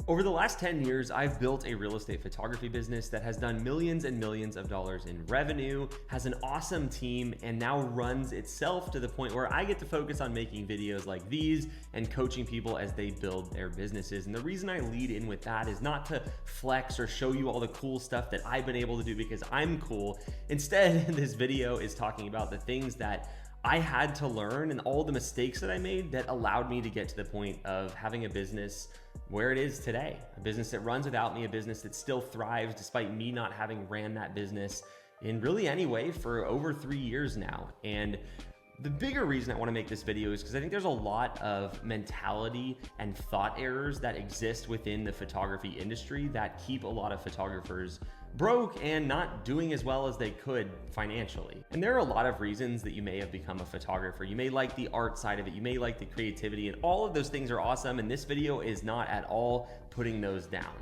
Over the last 10 years, I've built a real estate photography business that has done millions and millions of dollars in revenue, has an awesome team, and now runs itself to the point where I get to focus on making videos like these and coaching people as they build their businesses. And the reason I lead in with that is not to flex or show you all the cool stuff that I've been able to do because I'm cool. Instead, this video is talking about the things that I had to learn and all the mistakes that I made that allowed me to get to the point of having a business where it is today, a business that runs without me, a business that still thrives despite me not having ran that business in really any way for over 3 years now. And the bigger reason I want to make this video is because I think there's a lot of mentality and thought errors that exist within the photography industry that keep a lot of photographers broke and not doing as well as they could financially. And there are a lot of reasons that you may have become a photographer. You may like the art side of it, you may like the creativity, and all of those things are awesome, and this video is not at all putting those down.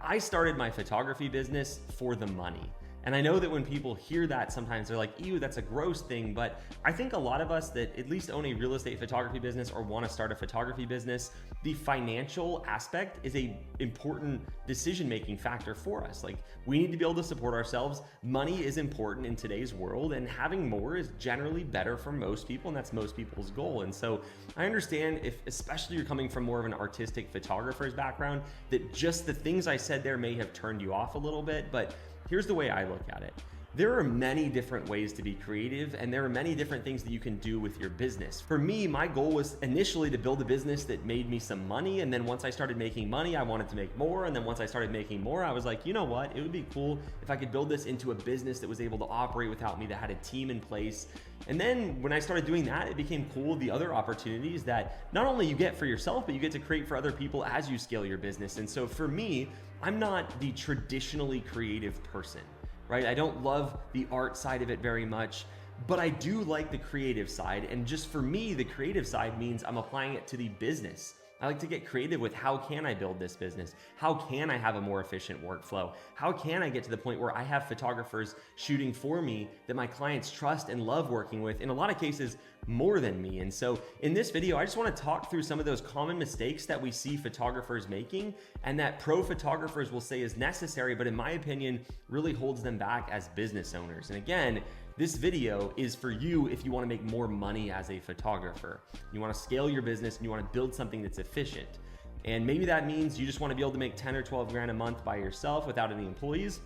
I started my photography business for the money. And I know that when people hear that, sometimes they're like, ew, that's a gross thing. But I think a lot of us that at least own a real estate photography business or want to start a photography business, the financial aspect is a important decision-making factor for us. Like, we need to be able to support ourselves. Money is important in today's world, and having more is generally better for most people, and that's most people's goal. And so I understand if, especially you're coming from more of an artistic photographer's background, that just the things I said there may have turned you off a little bit, but here's the way I look at it. There are many different ways to be creative, and there are many different things that you can do with your business. For me, my goal was initially to build a business that made me some money, and then once I started making money, I wanted to make more, and then once I started making more, I was like, you know what? It would be cool if I could build this into a business that was able to operate without me, that had a team in place. And then when I started doing that, it became cool, the other opportunities that not only you get for yourself, but you get to create for other people as you scale your business. And so for me, I'm not the traditionally creative person, right? I don't love the art side of it very much, but I do like the creative side. And just for me, the creative side means I'm applying it to the business. I like to get creative with how can I build this business? How can I have a more efficient workflow? How can I get to the point where I have photographers shooting for me that my clients trust and love working with, in a lot of cases, more than me? And so in this video, I just want to talk through some of those common mistakes that we see photographers making and that pro photographers will say is necessary, but in my opinion, really holds them back as business owners. And again, this video is for you if you want to make more money as a photographer. You want to scale your business and you want to build something that's efficient. And maybe that means you just want to be able to make 10 or 12 grand a month by yourself without any employees.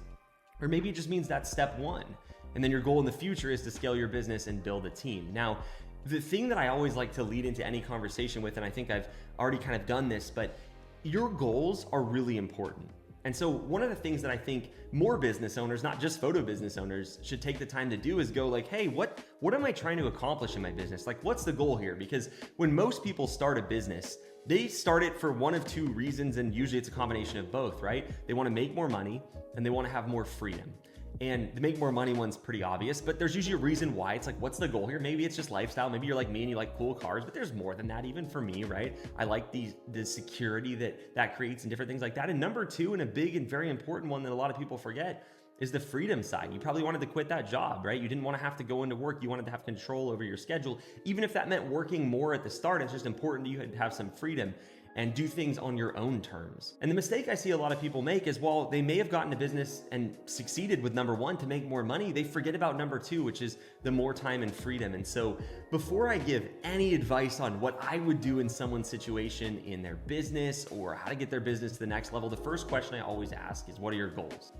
Or maybe it just means that's step one. And then your goal in the future is to scale your business and build a team. Now, the thing that I always like to lead into any conversation with, and I think I've already kind of done this, but your goals are really important. And so one of the things that I think more business owners, not just photo business owners, should take the time to do is go like, hey, what am I trying to accomplish in my business? Like, what's the goal here? Because when most people start a business, they start it for one of two reasons, and usually it's a combination of both, right? They want to make more money and they want to have more freedom. And the make more money one's pretty obvious, but there's usually a reason why. It's like, what's the goal here? Maybe it's just lifestyle. Maybe you're like me and you like cool cars, but there's more than that even for me, right? I like the security that creates and different things like that. And number two, and a big and very important one that a lot of people forget, is the freedom side. You probably wanted to quit that job, right? You didn't want to have to go into work. You wanted to have control over your schedule. Even if that meant working more at the start, it's just important that you had to have some freedom and do things on your own terms. And the mistake I see a lot of people make is, while they may have gotten to business and succeeded with number one to make more money, they forget about number two, which is the more time and freedom. And so before I give any advice on what I would do in someone's situation in their business or how to get their business to the next level, the first question I always ask is, what are your goals?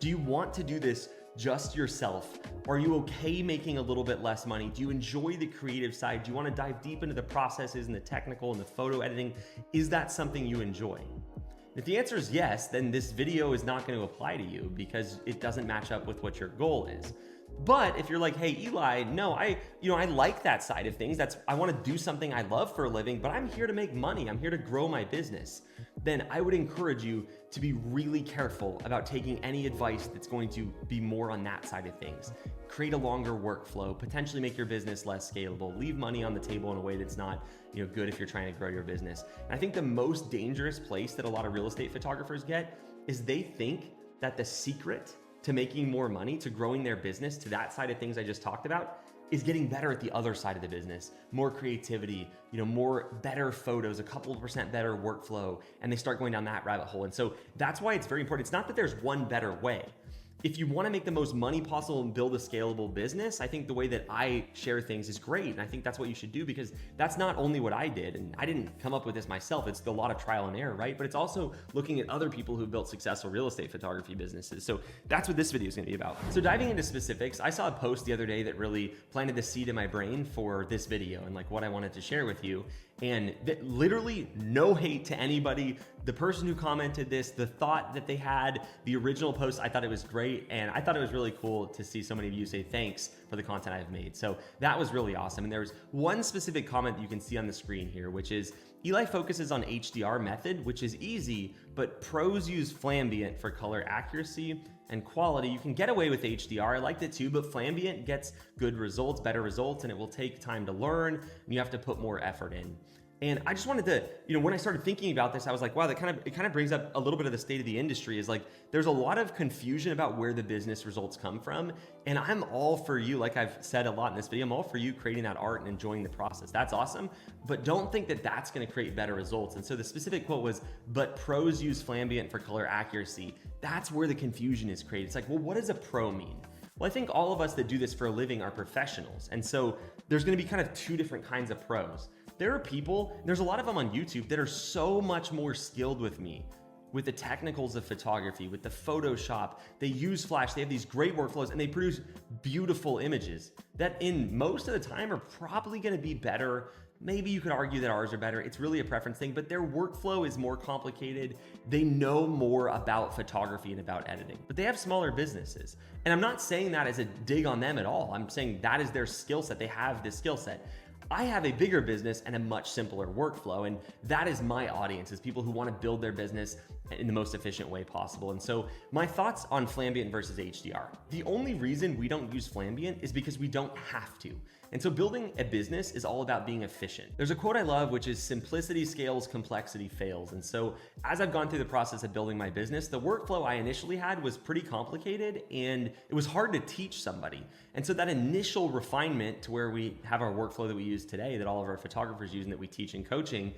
Do you want to do this just yourself? Are you okay making a little bit less money? Do you enjoy the creative side? Do you want to dive deep into the processes and the technical and the photo editing? Is that something you enjoy? If the answer is yes, then this video is not going to apply to you because it doesn't match up with what your goal is. But if you're like, hey, Eli, no, I like that side of things. I want to do something I love for a living, but I'm here to make money. I'm here to grow my business. Then I would encourage you to be really careful about taking any advice that's going to be more on that side of things. Create a longer workflow, potentially make your business less scalable, leave money on the table in a way that's not, good if you're trying to grow your business. And I think the most dangerous place that a lot of real estate photographers get is they think that the secret to making more money, to growing their business, to that side of things I just talked about, is getting better at the other side of the business, more creativity, more better photos, a couple of percent better workflow, and they start going down that rabbit hole. And so that's why it's very important. It's not that there's one better way. If you want to make the most money possible and build a scalable business, I think the way that I share things is great. And I think that's what you should do, because that's not only what I did. And I didn't come up with this myself. It's a lot of trial and error, right? But it's also looking at other people who built successful real estate photography businesses. So that's what this video is going to be about. So diving into specifics, I saw a post the other day that really planted the seed in my brain for this video and like what I wanted to share with you. And literally no hate to anybody. The person who commented this, the thought that they had, the original post, I thought it was great. And I thought it was really cool to see so many of you say thanks for the content I've made. So that was really awesome. And there was one specific comment that you can see on the screen here, which is Eli focuses on HDR method, which is easy, but pros use Flambient for color accuracy and quality. You can get away with HDR. I liked it too, but Flambient gets good results, better results, and it will take time to learn, and you have to put more effort in. And I just wanted to, when I started thinking about this, I was like, wow, it kind of brings up a little bit of the state of the industry. Is like, there's a lot of confusion about where the business results come from. And I'm all for you, like I've said a lot in this video, I'm all for you creating that art and enjoying the process. That's awesome. But don't think that that's going to create better results. And so the specific quote was, but pros use Flambient for color accuracy. That's where the confusion is created. It's like, well, what does a pro mean? Well, I think all of us that do this for a living are professionals. And so there's going to be kind of two different kinds of pros. There are people, there's a lot of them on YouTube that are so much more skilled with me, with the technicals of photography, with the Photoshop. They use Flash, they have these great workflows, and they produce beautiful images that in most of the time are probably gonna be better. Maybe you could argue that ours are better. It's really a preference thing, but their workflow is more complicated. They know more about photography and about editing, but they have smaller businesses. And I'm not saying that as a dig on them at all. I'm saying that is their skill set. They have this skill set. I have a bigger business and a much simpler workflow, and that is my audience, is people who want to build their business in the most efficient way possible. And so my thoughts on Flambient versus HDR. The only reason we don't use Flambient is because we don't have to. And so building a business is all about being efficient. There's a quote I love, which is simplicity scales, complexity fails. And so as I've gone through the process of building my business, the workflow I initially had was pretty complicated and it was hard to teach somebody. And so that initial refinement to where we have our workflow that we use today, that all of our photographers use and that we teach in coaching,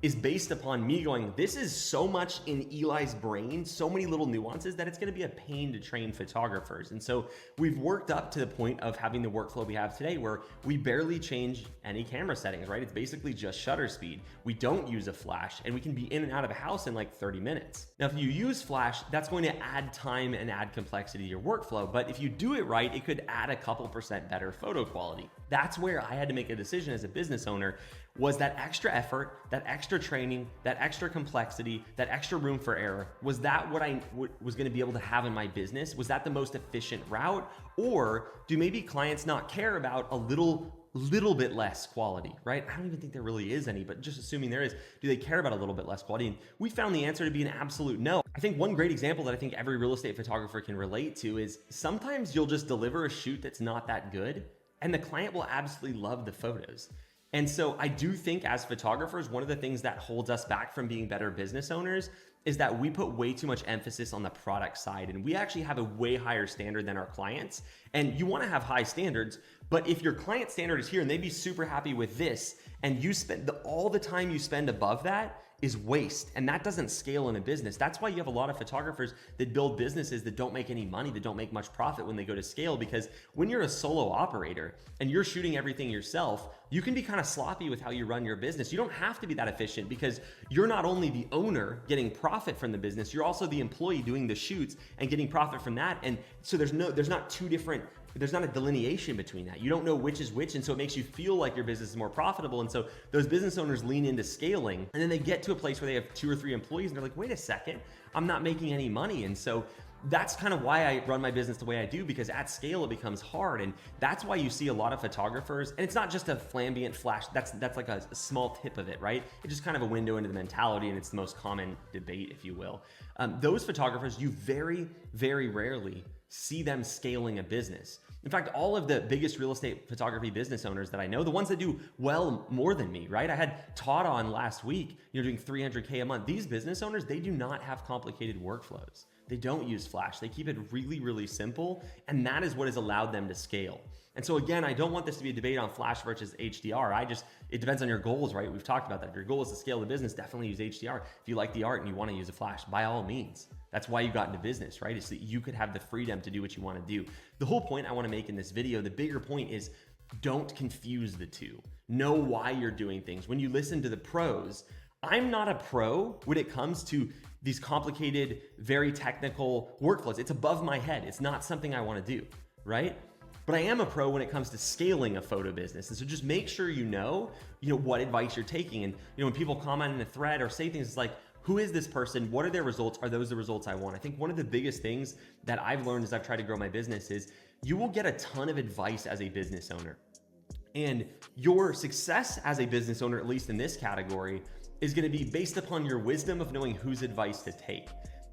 is based upon me going, this is so much in Eli's brain, so many little nuances that it's gonna be a pain to train photographers. And so we've worked up to the point of having the workflow we have today where we barely change any camera settings, right? It's basically just shutter speed. We don't use a flash and we can be in and out of a house in like 30 minutes. Now, if you use flash, that's going to add time and add complexity to your workflow. But if you do it right, it could add a couple percent better photo quality. That's where I had to make a decision as a business owner. Was that extra effort, that extra training, that extra complexity, that extra room for error, was that what I was gonna be able to have in my business? Was that the most efficient route? Or do maybe clients not care about a little bit less quality, right? I don't even think there really is any, but just assuming there is, do they care about a little bit less quality? And we found the answer to be an absolute no. I think one great example that I think every real estate photographer can relate to is sometimes you'll just deliver a shoot that's not that good and the client will absolutely love the photos. And so I do think as photographers, one of the things that holds us back from being better business owners is that we put way too much emphasis on the product side. And we actually have a way higher standard than our clients. And you want to have high standards, but if your client standard is here and they'd be super happy with this, and you spend all the time you spend above that is waste. And that doesn't scale in a business. That's why you have a lot of photographers that build businesses that don't make any money, that don't make much profit when they go to scale. Because when you're a solo operator and you're shooting everything yourself, you can be kind of sloppy with how you run your business. You don't have to be that efficient because you're not only the owner getting profit from the business, you're also the employee doing the shoots and getting profit from that. And so there's not a delineation between that. You don't know which is which. And so it makes you feel like your business is more profitable. And so those business owners lean into scaling and then they get to a place where they have 2 or 3 employees and they're like, wait a second, I'm not making any money. And so that's kind of why I run my business the way I do, because at scale it becomes hard. And that's why you see a lot of photographers, and it's not just a Flambient flash, that's like a small tip of it, right? It's just kind of a window into the mentality, and it's the most common debate, if you will. Those photographers, you very, very rarely see them scaling a business. In fact, all of the biggest real estate photography business owners that I know, the ones that do well more than me, right? I had Todd on last week, doing 300K a month. These business owners, they do not have complicated workflows. They don't use Flash. They keep it really, really simple. And that is what has allowed them to scale. And so again, I don't want this to be a debate on Flash versus HDR. It depends on your goals, right? We've talked about that. If your goal is to scale the business, definitely use HDR. If you like the art and you want to use a Flash, by all means. That's why you got into business, right? Is that you could have the freedom to do what you want to do. The whole point I want to make in this video, the bigger point is don't confuse the two. Know why you're doing things. When you listen to the pros, I'm not a pro when it comes to these complicated, very technical workflows. It's above my head. It's not something I want to do, right? But I am a pro when it comes to scaling a photo business. And so just make sure you know what advice you're taking. And when people comment in a thread or say things, it's like, who is this person? What are their results? Are those the results I want? I think one of the biggest things that I've learned as I've tried to grow my business is you will get a ton of advice as a business owner. And your success as a business owner, at least in this category, is going to be based upon your wisdom of knowing whose advice to take.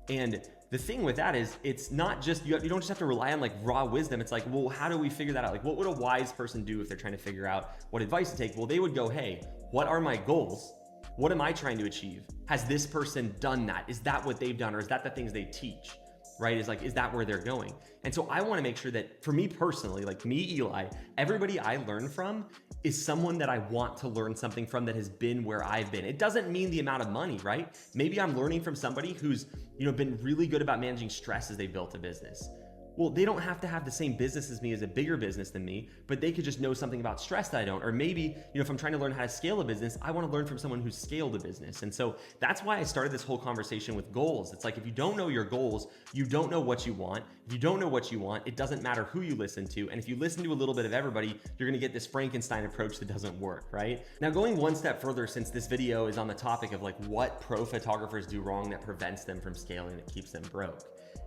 And the thing with that is it's not just, you don't just have to rely on like raw wisdom. It's like, well, how do we figure that out? Like, what would a wise person do if they're trying to figure out what advice to take? Well, they would go, hey, what are my goals? What am I trying to achieve? Has this person done that? Is that what they've done? Or is that the things they teach? Right? Is that where they're going? And so I want to make sure that for me personally, like me, Eli, everybody I learn from is someone that I want to learn something from that has been where I've been. It doesn't mean the amount of money, right? Maybe I'm learning from somebody who's, been really good about managing stress as they built a business. Well, they don't have to have the same business as me, as a bigger business than me, but they could just know something about stress that I don't. Or maybe, if I'm trying to learn how to scale a business, I want to learn from someone who's scaled a business. And so that's why I started this whole conversation with goals. It's like, if you don't know your goals, you don't know what you want. If you don't know what you want, it doesn't matter who you listen to. And if you listen to a little bit of everybody, you're going to get this Frankenstein approach that doesn't work, right? Now, going one step further, since this video is on the topic of like what pro photographers do wrong that prevents them from scaling, that keeps them broke.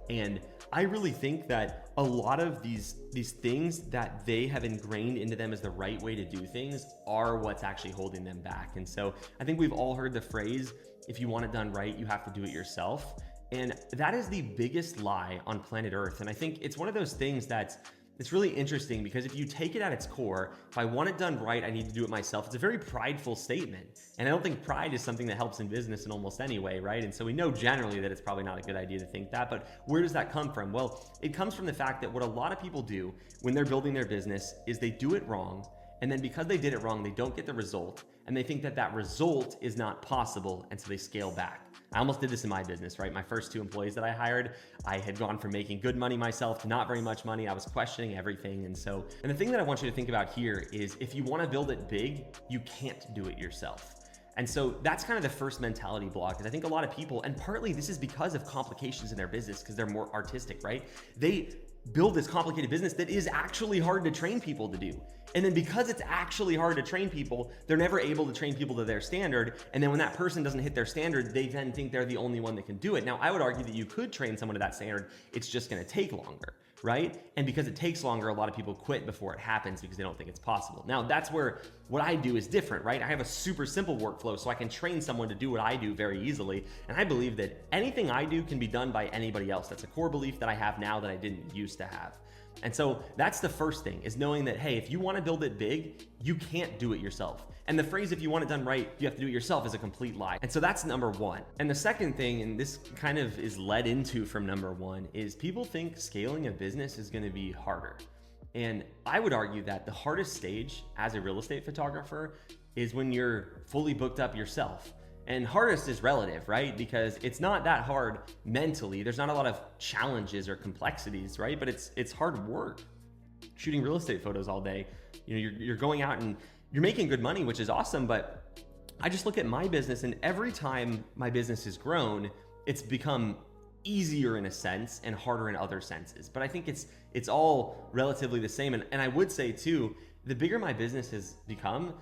And I really think that a lot of these things that they have ingrained into them as the right way to do things are what's actually holding them back. And so I think we've all heard the phrase, if you want it done right, you have to do it yourself. And that is the biggest lie on planet Earth. And I think it's one of those things that's it's really interesting because if you take it at its core, if I want it done right, I need to do it myself. It's a very prideful statement. And I don't think pride is something that helps in business in almost any way, right? And so we know generally that it's probably not a good idea to think that, but where does that come from? Well, it comes from the fact that what a lot of people do when they're building their business is they do it wrong. And then because they did it wrong, they don't get the result. And they think that that result is not possible. And so they scale back. I almost did this in my business, right? My first 2 employees that I hired, I had gone from making good money myself to not very much money. I was questioning everything. And the thing that I want you to think about here is if you want to build it big, you can't do it yourself. And so that's kind of the first mentality block. Because I think a lot of people, and partly this is because of complications in their business, because they're more artistic, right? They build this complicated business that is actually hard to train people to do. And then because it's actually hard to train people, they're never able to train people to their standard. And then when that person doesn't hit their standard, they then think they're the only one that can do it. Now, I would argue that you could train someone to that standard. It's just going to take longer, right? And because it takes longer, a lot of people quit before it happens because they don't think it's possible. Now, that's where what I do is different, right? I have a super simple workflow, so I can train someone to do what I do very easily. And I believe that anything I do can be done by anybody else. That's a core belief that I have now that I didn't used to have. And so that's the first thing, is knowing that, hey, if you want to build it big, you can't do it yourself. And the phrase, if you want it done right, you have to do it yourself, is a complete lie. And so that's number one. And the second thing, and this kind of is led into from number one, is people think scaling a business is going to be harder. And I would argue that the hardest stage as a real estate photographer is when you're fully booked up yourself. And hardest is relative, right? Because it's not that hard mentally. There's not a lot of challenges or complexities, right? But it's hard work. Shooting real estate photos all day, you're going out and you're making good money, which is awesome. But I just look at my business, and every time my business has grown, it's become easier in a sense and harder in other senses. But I think it's all relatively the same. And I would say too, the bigger my business has become,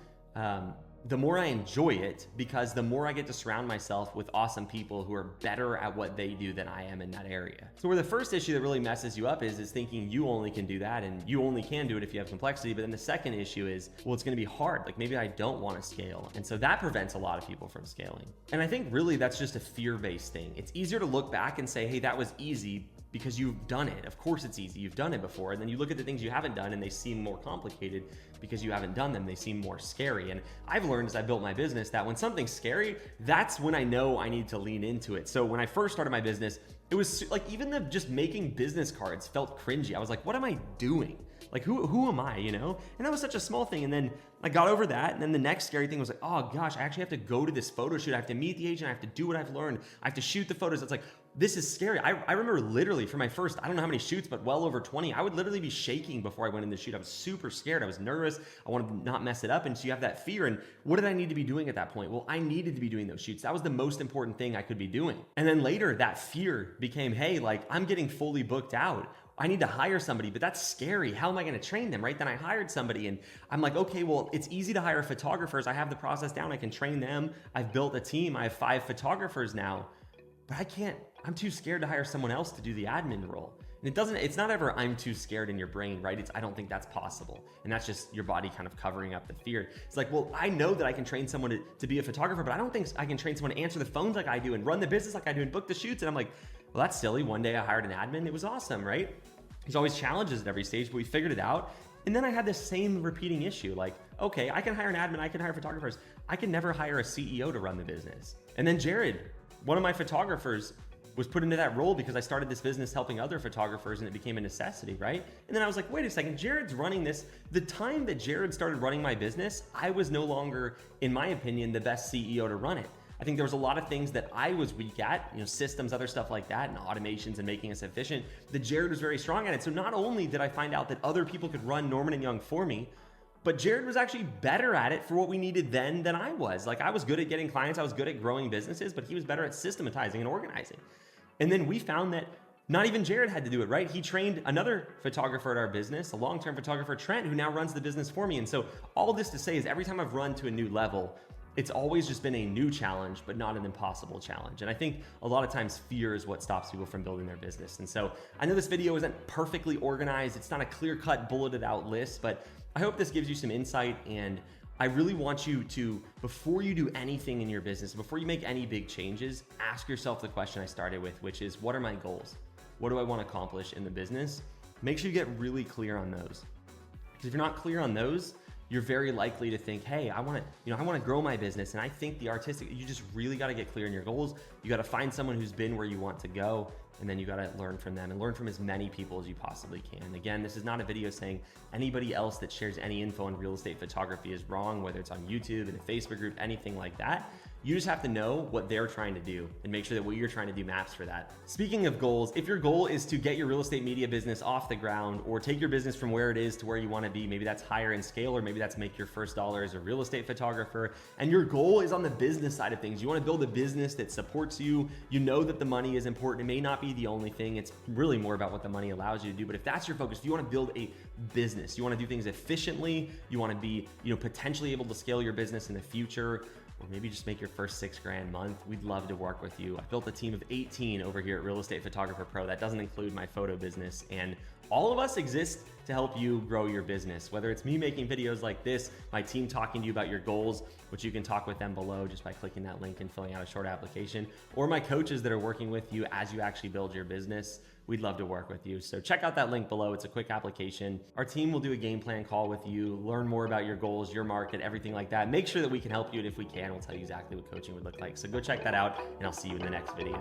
the more I enjoy it, because the more I get to surround myself with awesome people who are better at what they do than I am in that area. So where the first issue that really messes you up is thinking you only can do that and you only can do it if you have complexity. But then the second issue is, well, it's going to be hard. Like maybe I don't want to scale. And so that prevents a lot of people from scaling. And I think really that's just a fear-based thing. It's easier to look back and say, hey, that was easy, because you've done it. Of course it's easy, you've done it before. And then you look at the things you haven't done and they seem more complicated because you haven't done them. They seem more scary. And I've learned as I built my business that when something's scary, that's when I know I need to lean into it. So when I first started my business, it was like, even just making business cards felt cringy. I was like, what am I doing? Like, who am I, you know? And that was such a small thing. And then I got over that. And then the next scary thing was like, oh gosh, I actually have to go to this photo shoot. I have to meet the agent. I have to do what I've learned. I have to shoot the photos. It's like, this is scary. I remember literally for my first, I don't know how many shoots, but well over 20, I would literally be shaking before I went in the shoot. I was super scared. I was nervous. I wanted to not mess it up. And so you have that fear. And what did I need to be doing at that point? Well, I needed to be doing those shoots. That was the most important thing I could be doing. And then later that fear became, hey, like I'm getting fully booked out. I need to hire somebody, but that's scary. How am I going to train them, right? Then I hired somebody and I'm like, okay, well, it's easy to hire photographers. I have the process down. I can train them. I've built a team. I have 5 photographers now, but I'm too scared to hire someone else to do the admin role. And it's not ever I'm too scared in your brain, right? I don't think that's possible. And that's just your body kind of covering up the fear. It's like, well, I know that I can train someone to be a photographer, but I don't think I can train someone to answer the phones like I do and run the business like I do and book the shoots. And I'm like, well, that's silly. One day I hired an admin. It was awesome, right? There's always challenges at every stage, but we figured it out. And then I had this same repeating issue. Like, okay, I can hire an admin. I can hire photographers. I can never hire a CEO to run the business. And then Jared, one of my photographers, was put into that role because I started this business helping other photographers and it became a necessity, right? And then I was like, wait a second, Jared's running this. The time that Jared started running my business, I was no longer, in my opinion, the best CEO to run it. I think there was a lot of things that I was weak at, systems, other stuff like that, and automations and making us efficient, that Jared was very strong at it. So not only did I find out that other people could run Norman and Young for me, but Jared was actually better at it for what we needed then than I was. Like I was good at getting clients, I was good at growing businesses, but he was better at systematizing and organizing. And then we found that not even Jared had to do it, right? He trained another photographer at our business, a long-term photographer, Trent, who now runs the business for me. And so all this to say is every time I've run to a new level, it's always just been a new challenge, but not an impossible challenge. And I think a lot of times fear is what stops people from building their business. And so I know this video isn't perfectly organized. It's not a clear-cut, bulleted out list, but I hope this gives you some insight. And I really want you to, before you do anything in your business, before you make any big changes, ask yourself the question I started with, which is, what are my goals? What do I want to accomplish in the business? Make sure you get really clear on those. Because if you're not clear on those, you're very likely to think, hey, I want to grow my business. And I think you just really got to get clear on your goals. You got to find someone who's been where you want to go. And then you got to learn from them and learn from as many people as you possibly can. Again, this is not a video saying anybody else that shares any info on real estate photography is wrong, whether it's on YouTube, in a Facebook group, anything like that. You just have to know what they're trying to do and make sure that what you're trying to do maps for that. Speaking of goals, if your goal is to get your real estate media business off the ground or take your business from where it is to where you want to be, maybe that's higher in scale, or maybe that's make your first dollar as a real estate photographer, and your goal is on the business side of things. You want to build a business that supports you. You know that the money is important. It may not be the only thing. It's really more about what the money allows you to do. But if that's your focus, if you want to build a business, you want to do things efficiently, you want to be, potentially able to scale your business in the future, or maybe just make your first $6,000 a month, we'd love to work with you. I've built a team of 18 over here at Real Estate Photographer Pro. That doesn't include my photo business. And all of us exist to help you grow your business. Whether it's me making videos like this, my team talking to you about your goals, which you can talk with them below just by clicking that link and filling out a short application, or my coaches that are working with you as you actually build your business. We'd love to work with you. So check out that link below. It's a quick application. Our team will do a game plan call with you, learn more about your goals, your market, everything like that. Make sure that we can help you. And if we can, we'll tell you exactly what coaching would look like. So go check that out, and I'll see you in the next video.